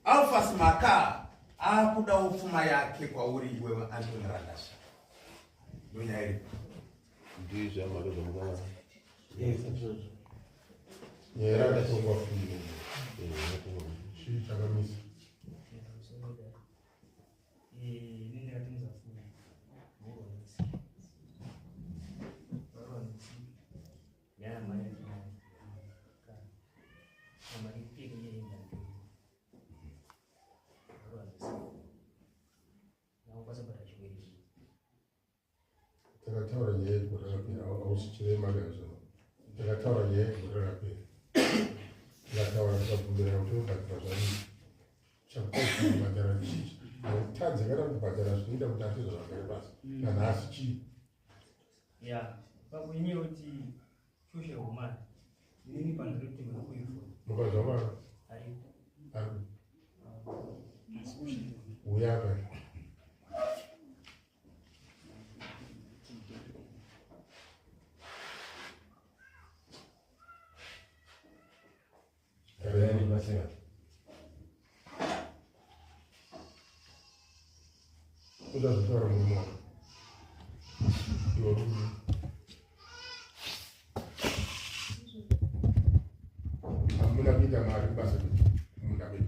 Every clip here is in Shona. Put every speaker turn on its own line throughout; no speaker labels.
Alphas Maka akuda ufuma yake kwa uri wewe Anthony Randasha. Dunia hili.
Ndiyo ama ndio mganga.
Absolutely. Yeah, that's what we do. She tagamisa. Takatawara ye kutarapira ausichire magazo. Takatawara ye kutarapira. Takatawara sabumira utoka kazani. Chakoti madara chichi. Tanze kana kubadara zvinoita kuti atizwa zvakare basi. Kana asichi.
Yeah. Pakuinyewe kuti shoshe humana. Nini pandiriti kuifo.
Mukazwa
Ari.
Uyaka.
Karibu basi.
Uzazora mumo. Yorumu. Amuna vida mari basi. Muna vida.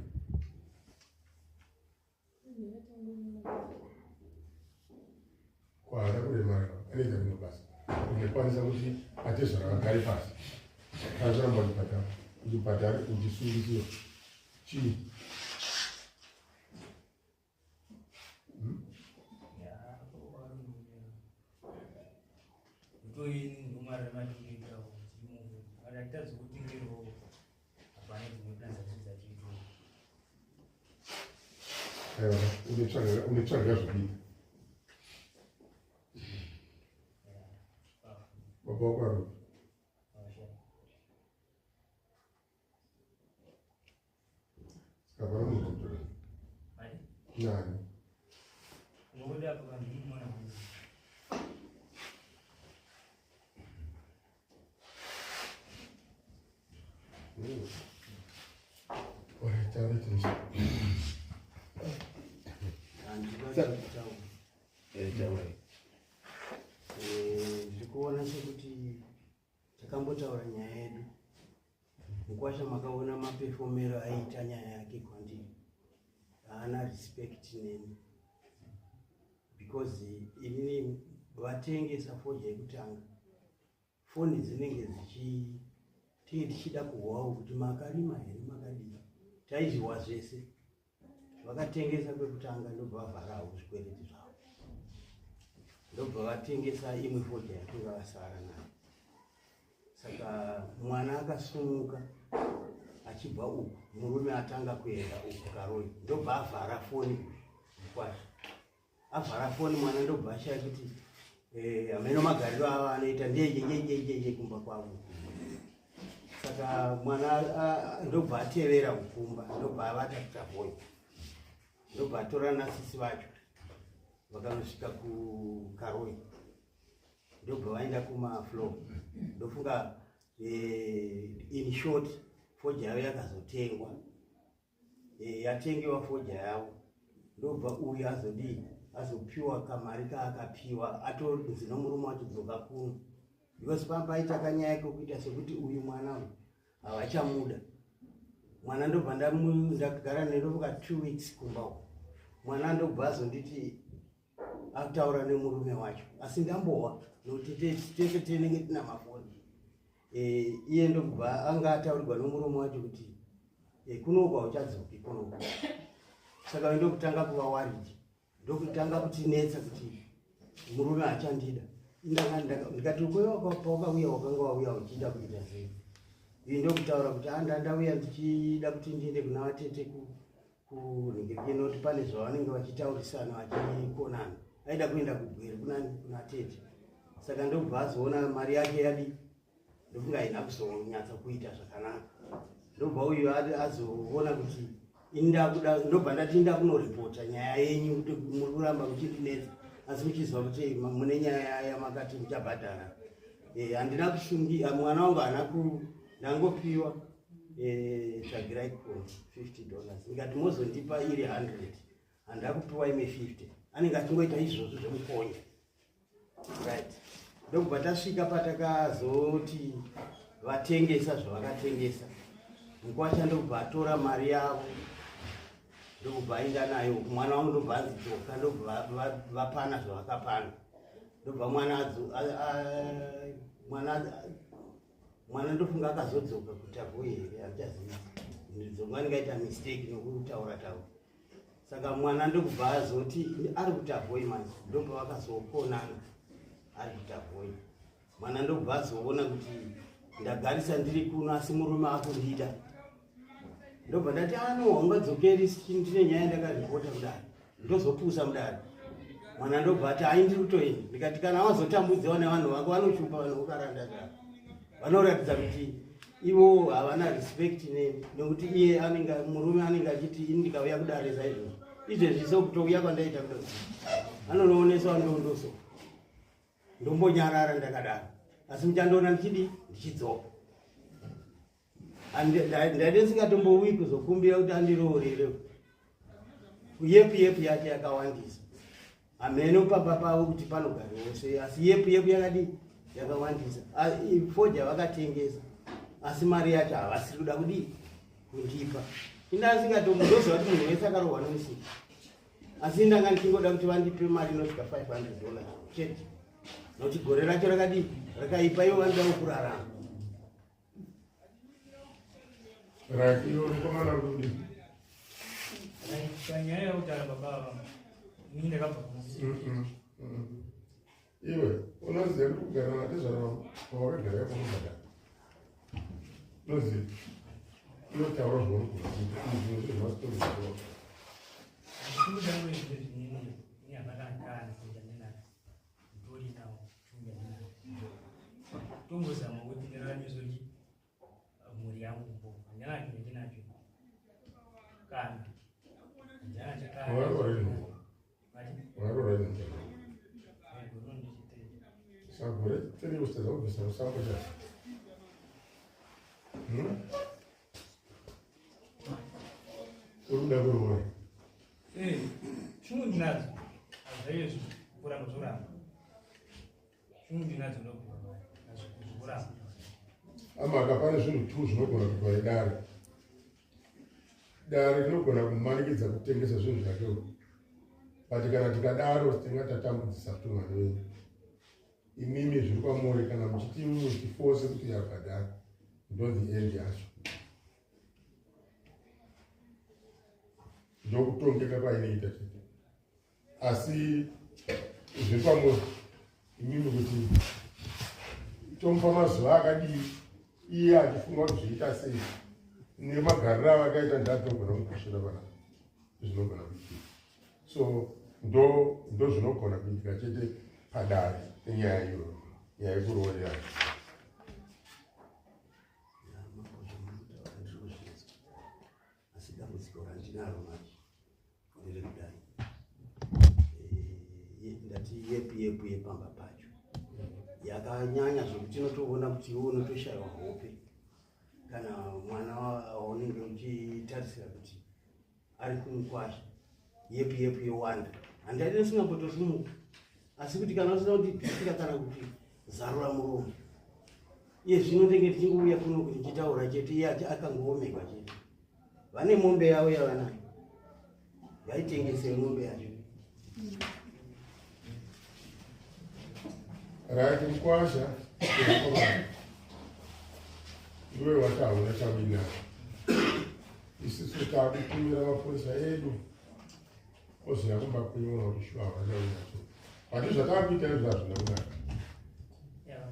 Kwa kule mari. Anaweza ndio basi. Nimekwanza kuti atesha wakari pasi. Kazora mbona pata. Ujipatari ujisungizio. Chini. Unechanga zvibika. Baba wako Kabara mtoto. Nani?
Ngoja hapo kama mimi mwana wangu.
Ndikuona sekuti takambotaura nyaya yedu mukwasha makaona mapefomero aita nyaya yake kwandiri haana respect neni because inini vatengesa foja yekutanga foni dzinenge tichida kuhwawo kuti makarima here makadii taizviwa zvese vakatengesa kwekutanga ndobva vavharawo zvikwereti zvavo ndobva vatengesa imwe foja yatunga vasara nayo saka mwana akasumuka achibva uku murume atanga kuenda uku karoi ndobva avhara foni kwazvo avhara foni mwana ndobva ashaya kuti ameno magariro ava anoita ndeyeyeyeyeje kumba kwavo saka mwana ndobva atevera ukumba ndobva avata kutavoya ndobva atora nasisi vacho vakanosvika kukaroi ndobva vaenda kumafloor ndofunga in short foja yavo yakazotengwa yatengewa foja yavo ndobva uyu azopiwa kamari kaakapiwa atonzi nomurume wachidzoka kuno because pamba aita kanyaya kokuita sekuti uyu mwana uyu havachamuda mwana ndobva ndakagara nendofuka 2 weeks kumba uko mwana ndobva azonditi ataura nemurume wacho asi ndambowa nokuti tese tinenge tina mafoni iye ndobva anga ataurirwa nomurume wacho kuti kunouka uchadzoki kunouka saka ndokutanga kuva waridi ndokutanga kutinetsa kuti murume achandida ndikati pauka wakanga wauya uchida kuita sei iyi ndokutaura kuti ndauya ndichida kuti ndiende kuna vatete kunhingirike noti pane zvavanenge vachitaurisana vachikonana aida kuenda kugwere kuna tete saka ndobva azoona mari yake yadi ndofunga haina kuzonyatsa kuita zvakanaka ndobva uyu azoona kuti ndobva ndati ndakunoripota nyaya yenyu kuti muri kuramba muchindinetsa asi muchizwa kuti mune nyaya yamakati muchabhadhara handina kushungi mwana wangu haana ndangopiwa tsvagirai kona $50 ndikati mozondipa iri 100 handakupiwa ime 50 anenge achingoita izvozvo zvemukonye right. Ndokubva tasvika patakazoti vatengesa zvavakatengesa mukwasha, ndokubva atora mari yavo ndokubva aenda nayo mwana wangu, ndobva anzi dzoka, ndobva vapana zvavakapana, ndobva mwana ndofunga akazodzoka kuti abhuye here achaziva ndizonga ndingaita mistake nokutaura taura. Saka mwana ndokubva azoti ari kuti abhuye manje, ndobva vakazokonana ari kuti abhuye. Mwana ndobva azoona kuti ndagarisa ndiri kuno asi murume akundiita, ndobva ndati ungadzokeri ndine nyaya ndakaripota kudai ndozopusa mudari. Mwana ndobva ati ndiri kutoenda. Ndikati kana wazotambudzawo nevanhu vako vanoshupa vanhu ukaranda zvavo, vanoratidza kuti ivo havana respect nekuti iye murume anenge achiti ndikauya kudare saizvozvo izvezvi sokutouya kwandaita kudai anonoonesa ndondoso ndombonyarara ndakadaro, asi muchandoona ndichidzoka. Ndaide ndisingatombouyi kuzokumbira kuti andiroorere yepu yake yakawandisa hameno papa pavo kuti panogara wose, asi yepu yakadi yakawandisa. Foja vakatengesa asi mari yacho havasiri kuda kundipa. Indasingatombozowa kuti munhu wese akarohwa nomusika, asi ndanga ndichingoda kuti vandipe mari inosvika $500 chete, nokuti gore racho rakaipa ivo vanodawo kurarama.
Panyaya yautara baba ini ndakabva kumusi.
Iwe unoziva kuti kugara natizvana wavakagara yakomubhadha unoziva inotaura zvaunogona
tongozama kuti ndiraramizoti mhuri yangu handinacho ndinacho kana
sagore tiri usteza kubvisa musango chasi urikuda kuroora
shumu ndinadzo hazvaizvo kuramba zvoramba shumu ndinadzo ndokuramba
amaka pane zvinhu 2 zvinogona kubva idare. Dare rinogona kumanikidza kutengesa zvinhu zvakeo, but kana tikadaro tingatambudzisa kutumhani wenyu imimi zviri kwamuri, kana muchiti muchifose kuti yabhadhara ndo the end yacho, ndokutongeka painoita chete. Asi zviri kwamuri imimi kuti tomupa mazuva akadii iye achifunga kuti zviita sei nemagariro avakaita ndatogona kukushira pana zvinogona kuitika. So ndo zvinogona kuitika chete padare enyaya iyoyo, nyaya yekuroorera.
Asi dambudziko randinaro manje ndere kudai, ndati yepu yepamba pacho yakanyanya zvokuti inotoona kuti iwe unotoshayiwa hope kana mwana waunenge uchitarisira kuti ari kumukwasha. Yepu yewanda handaite singambotosimuka, asi kuti kana usina kuti dhisika kana kuti zarura muromo iye zvino ndenge tichingouya kuno kuti ndichitaura chete iye akangoomekwa chete. Vane mombe yavo yavanayo, ngaitengese mombe yacho.
Rati mukwasha iwe wataura chavina isusu takutumira mapurisa edu oziva kumba kuiona kuti shuwa vachauinacho pati zvatakuita izvazvina kunaka.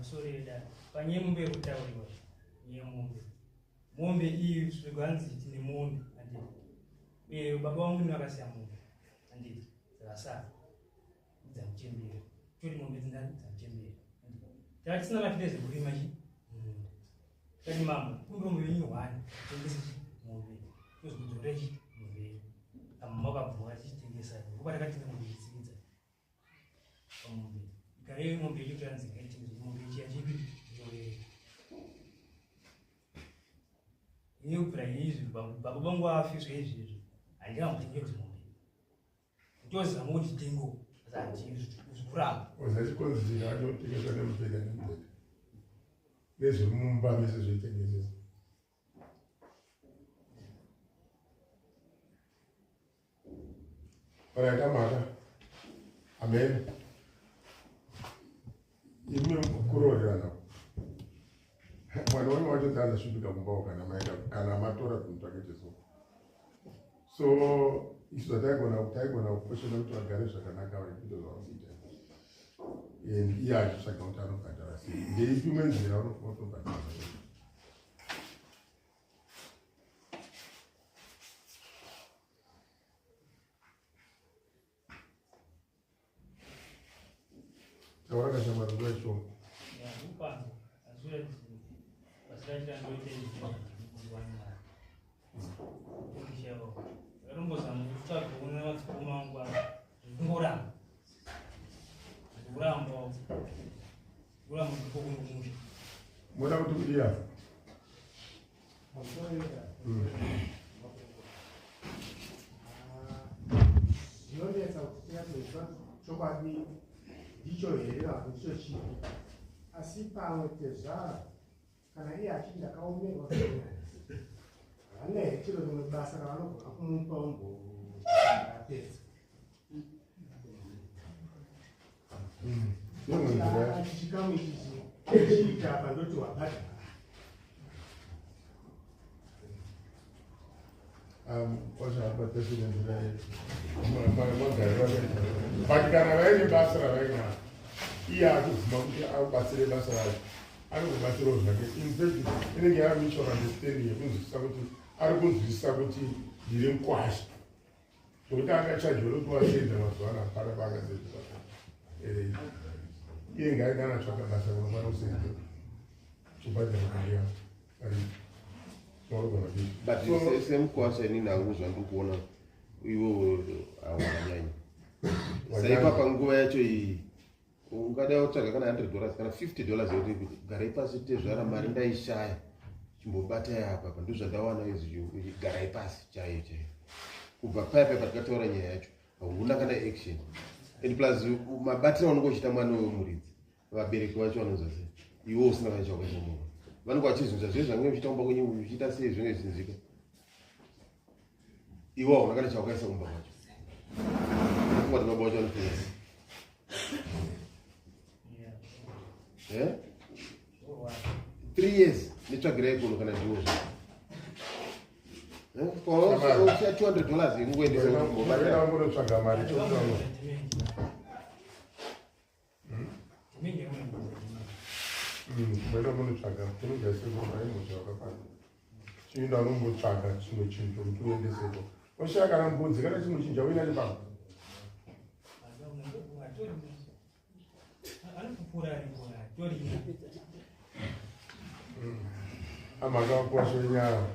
Sorry, panye mombe yekutauriwa mombe iyi zveganzi tine mombe handiti baba vangu ndivakasiya mombe handiti dzakasara dzamuchembera toti mombe dzindani dzamuchembera tava tisina mafite zekurima tati mama kumbira mombe yenyu 1 tengese mombe tozikudzora mombe amakabvuka tichitengesa kuba takatenga mombe ichitsikidza pamombe ikare mombe yedu tanzi ngaitengese mombe ichiya chipi iye baba bangu afiswe izvi andingamutengere kuti mombe ndoziva kuti tengo zakuramba
uzachikonzira anotengeswa nemupeka nemubeka nezvemumba mese zveitengesesa paraita mhaka amen imi kuroorerana mwana wanyu wacho dzaanasvibika mumbawo kana matora kumitsvake jesu so isu taigona kukoshena kuti vagare zvakanaka vachiita zvavasiita and iye achitsvaga kuti anobhadhara sei ndeipi imwe nzira unofuna kutobhadhara tawakashamwari nguva ishoma moda kuti kudiya
zvinonetsa kuti yazoitwa chokwadi ndicho here vanhu ndicho chipi asi pamwe tezvara kana iye achiti ndakaomerwa vane here chiro rimwe basa ravanogona kumupa umbopedza chikamu ichichi chiita apa ndoti wabhadhara
but kana vaine basa ravaina iye akubvuma kuti abatsire basa ravo anokubatsirawo zvake infact inenge yava mutual understanding yekunzwisisa kuti ari kunzwisisa kuti ndiri mukwashi zvokuti angachajwa kuti wasenza mazuva ano apara paakasenza iye ngaigana tsvaka basa kunokwana kusenza chibhadhara kariya
but semukwasha inini hangu zvandiri kuona iwo hawanyanya saipa panguva yacho iyi ungada kutsvaga kana $100 kana $50 yekuti garai pasi tezvara mari ndaishaya chimbobatai apa pa ndozvandawana izvi garai pasi chaiyo chaiyo kubva paipa patikataura nyaya yacho hauna kana action and plus mabatiro aunongochita mwana wemuridzi vabereki vacho vanonzwa sei iwo usina kana chaukachamunhu vanenge vachizunza zvese zvange muchita kumba kwenyu muchiita sei zvinenge zvinzika iwo hauna kana chaukaisa kumba kwacho kungati baba vacho vanopenya 3 years nitsvagirai kuno kana ndiwozvo usia $200 ingoendesa
kunotsvaga mari mboita munotsvaga kunogaisekoaimozvakafana chiinda unombotsvaga chimwe chinhu chokuti uendeseko oshaya kana mbudzi kana chimwe chinja uinani pamwe amaka wakwasho nyaya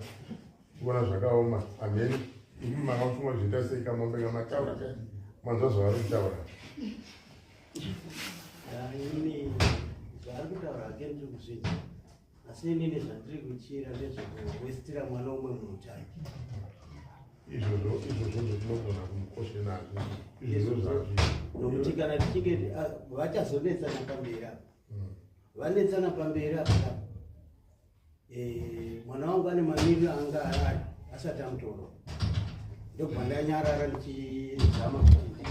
kuona zvakaoma ameni imi makafunga zviita sei kamambeka mataura chaiti manzwa zvavari kutaura
ini zvaari kutaura ake ndiri kuzvinza asi inini zvandiri kuchira nezvekuwestira mwana umwe munhu chake
izvozvo tinogona kumukoshe nazvo izvozvo zvazvi
nokuti kana tichinge vachazonetsana pamberi apa vanetsana pamberi apa mwana wangu ane mamiriro anga arari asati amutora ndobva ndanyarara ndichizama kuti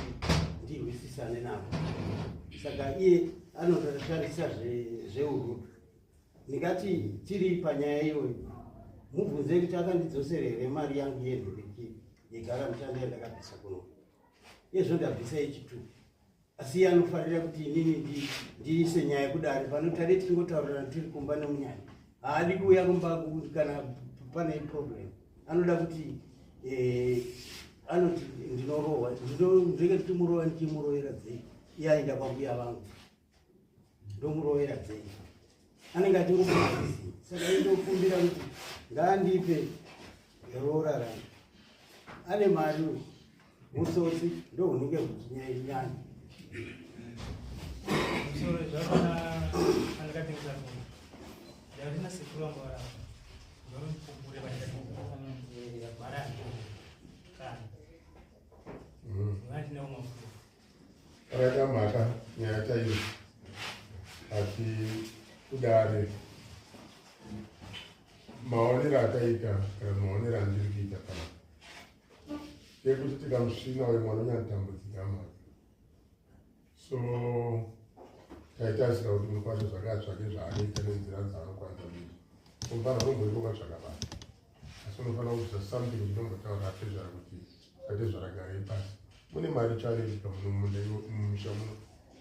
ndirwisisane navo saka iye anotarisa zveurudu ndikati tiri panyaya iyoyo mubvunze kuti akandidzoserere here mari yangu yenhuriki yegara mushando yandakabvisa kuno izvo ndabvisa yechitu asi iye anofarira kuti inini ndiise nyaya kudari panotare tingotaurira tiri kumba nemunyanya haadi kuuya kumba kana pane problem anoda kuti anoti ndinorohwa ndinodzeke kuti murohwa ndichimurohera dzei iye aenda kwambuya vangu ndomurohera dzei anenge atingokuzii saka indokumbira kuti ngaandipe rorarana ane mari mutsotsi ndo hunenge huchinyanya
Raka maka nyata yu ati udare maoni rakaita kana maoni randirikita kana yekuti tikamusvina uyu mwana unyantambudzika maka so taita zira kuti mukwasha zvakatsvake zvaanoita nenzira dzaanokwanisa kuita unofanira kumboikoka zvakabata asi unofanira kuita something kuti nombotaura atezvara kuti atezvara garei pasi mune mari charika mumusha muno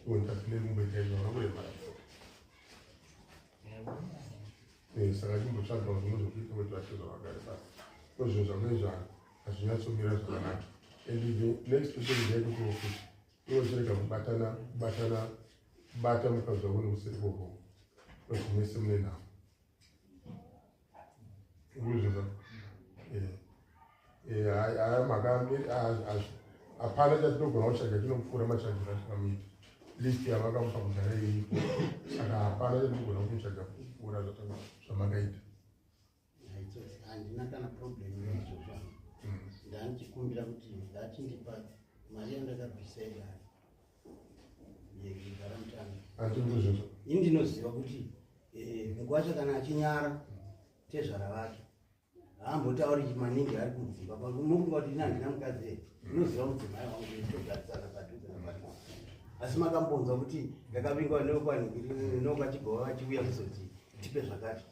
iwontatine kumboitaizvaunongoremara saka chimbotsvaga kuti unozokuita kuti atezvara vagare pasi ko zvinhu zvamunoizvana hazvinyatsomira zvakanaka and next thing ndeyekuti iwochereka kubatana bata mukazwa kune usiri koko kwezvimese mune nhamo kuzviva aya maka hapana chatinogona kutsvaga tinopfuura matsvagiro atikamuita list yamakamupa kudhara iripo saka hapana chatinogona kumutsvaga kupfuura zvamakaita
handina kana problem yaizvozvo ndanichikumbira kuti ndachindipa mari yandakabvisega yekugara mutano ini ndinoziva kuti mugwasha kana achinyara tezvara vake haambotauri maningi ari kudzimba mukunga kuti ina handina mukadzi ndinoziva mudzimai wangu togarisana padhuze napadhuze asi makambonzwa kuti ndakavingwa nokachigova vachiuya kuzoti tipe zvakati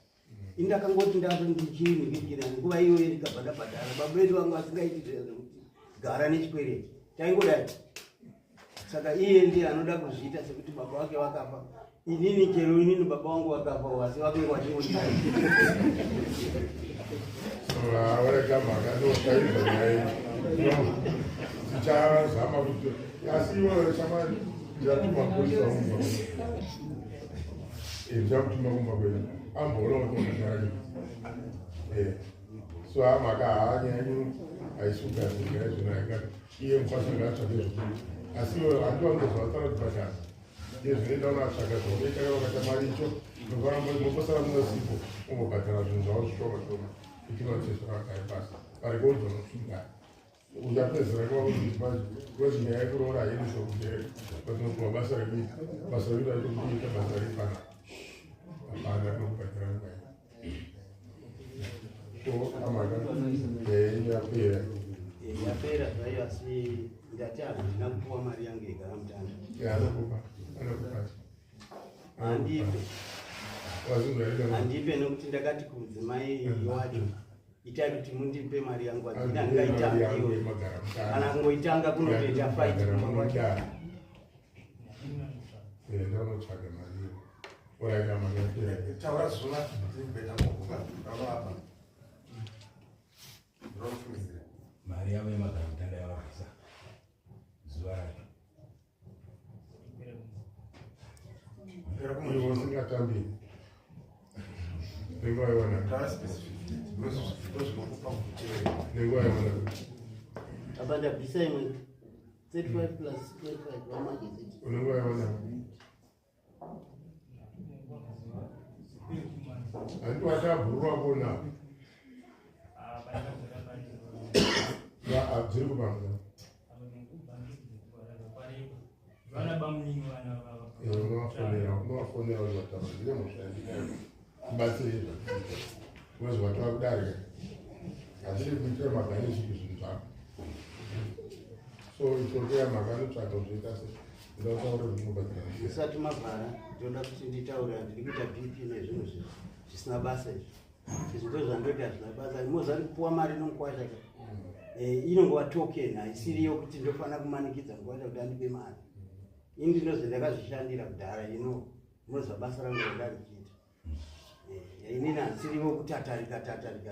ini ndakangoti ndichininginikira nguva iyoyo ndikabva ndabhadhara baba vedu vangu asingaiti zvekuti gara nechikwereti taingodai saka iye ndiye anoda kuzviita sekuti baba wake vakafa inini chero inini baba wangu vakafa asi vakenga vachingodiai
aurega mhaka ndotaidza naye tichazama kuti asi iwo chamari ndingatuma polisa kumba ndingamutuma kumba kwedu amboonautonaari so amhaka haanyanyi aisugazigara zvino aikati iye mukwasanga atsvake zvokuti asi handiwangezvaatara kubhadhara iye zvinoenda unoatsvaka zvaudekaya wakata mari icho nofanira muna sipo ungobhadhara zvinhu zvavo zvishoma shoma itinotezvakagare pasi parikoudzonosungana uchapedzera kwezvinyaya yekuroora haini zvokudere kwatinokuva basa rekuita basa rekuita tokuita basa ripana hapana tinokubhadhara ngai so amaka yapera
yapera zvayo asi ndati handina kupuwa mari yangu igara mutanda
anokupa
handipe nokuti ndakati kudzimai wacho itai kuti mundipe mari yangu adina ndingaitambiwe kana kungoitanga kunotoita fight
ndanotsvaga mari oraita
taura zvona zvibedamokuva vanoapa
mari yavo yemagara mutanda yavabvisa zuva racho
ivo singatambi nenguva iwana nenguva iwana
apa ndabvisa imwe 35 plus 25 wamajezeti
unenguva iwana handitoatabhurura kona dziri kubanga unovafonera kuti vataura ndine mushandikayo kubatsire zvakuita unozi vatova kudarika hatiri kuitira magani zvipi zvinhu zvako so itokeya maka anotsvaga kuzviita se ndataura kuti mubatsira
isati mabvara ndoda kuti nditaure handiri kuita bp nezvinhu zvisina basa izvi ndo zvandoita hazvina basa mozari kupuwa mari nomukwashaka inongova token haisiriyo kuti ndofanira kumanikidza mukwasha kuti andipe mari ini ndinozi ndakazvishandira kudhara inozva basa rangu randarichiita inini handisiriwo kutatarika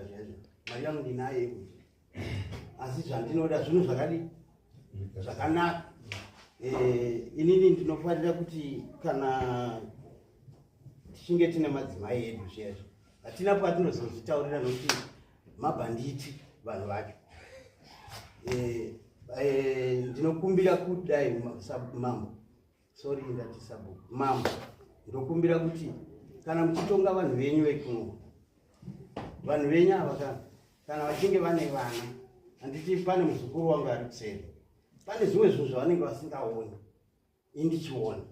zvezvo mari yangu ndinayo yekuti asi zvandinoda zvinhu zvakadi zvakanaka inini ndinofarira kuti kana tichinge tine madzimai edu zvezvo hatina patinozozvitaurira nokuti mabhanditi vanhu vacho ndinokumbira kudai mambo sorry ndati sabu mambo ndokumbira kuti kana muchitonga vanhu venyu vekuno vanhu venyu ava kana kana vachinge vane vana, handiti pane muzukuru wangu ari kuseri, pane zvimwe zvinhu zvavanenge vasingaoni, indichiona.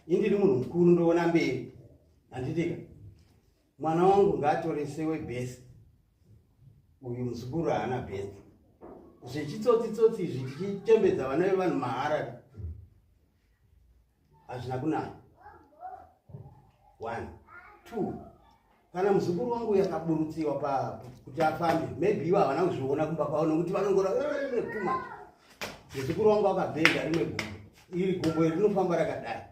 Indiri munhu mukuru ndoona mberi, handitika mwana wangu ngaatore webhesi, uyu muzukuru haana bhesi. Zvechitsotsi izvi tichitembedza vana vevanhu mahara hazvina kunaka. 1 2 kana muzukuru wangu yakaburutsiwa kuti afambe, maybe ivo havana kuzviona kumba kwavo nokuti vanongora too much. Muzukuru wangu akabhenda rimwe gumbo, iri gumbo iri rinofamba rakadai,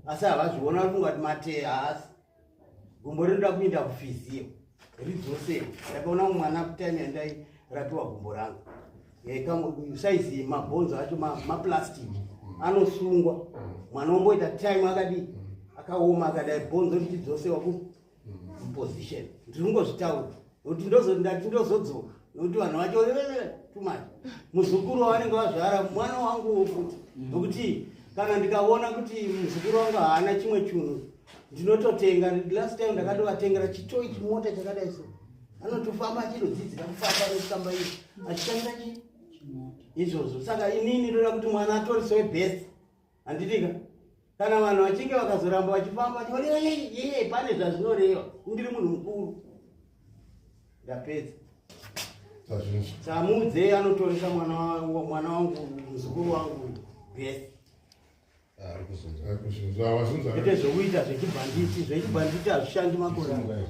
asi havazviona vari kungati matee. Haasi gumbo rinoda kuinda kufiziyo ridzosei. Ndakaona mwana kutani yandai rapiwa gumbo rangu, saizi mabhonzo acho maplastiki anosungwa, mwana omboita time akadii akaoma akadai, bhonzo richidzosewa kuposition. Ndinongozvitaura nokuti ndati ndozodzoka, nokuti vanhu vacho too much. Muzukuru wavanenge vazvara mwana wangu wofuti, nokuti kana ndikaona kuti muzukuru wangu haana chimwe chinhu ndinototenga. Last time ndakatovatengera chitoi chimota chakadai so, anotofamba achinodzidzira kufamba nekufamba iyo achitambira izvozvo. Saka inini ndoda kuti mwana atorisewe bhesi, handitika kana vanhu vachinge vakazoramba vachifamba vachii pane zvazvinoreva, ndiri munhu mukuru, ndapedza. Saka mudzei anotoresa mwana wangu muzukuru wangu bhesi. Ite zvokuita zvechibhanditi hazvishandi makore ano.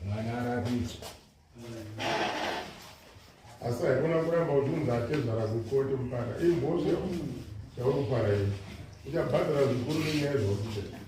Mwana arapi.
Asi haikona kuramba kuti munhu achezvara kukoti mupara imbozve zvaurikupara iyi uchabhadhara zvikuru nenyaya zvakuita.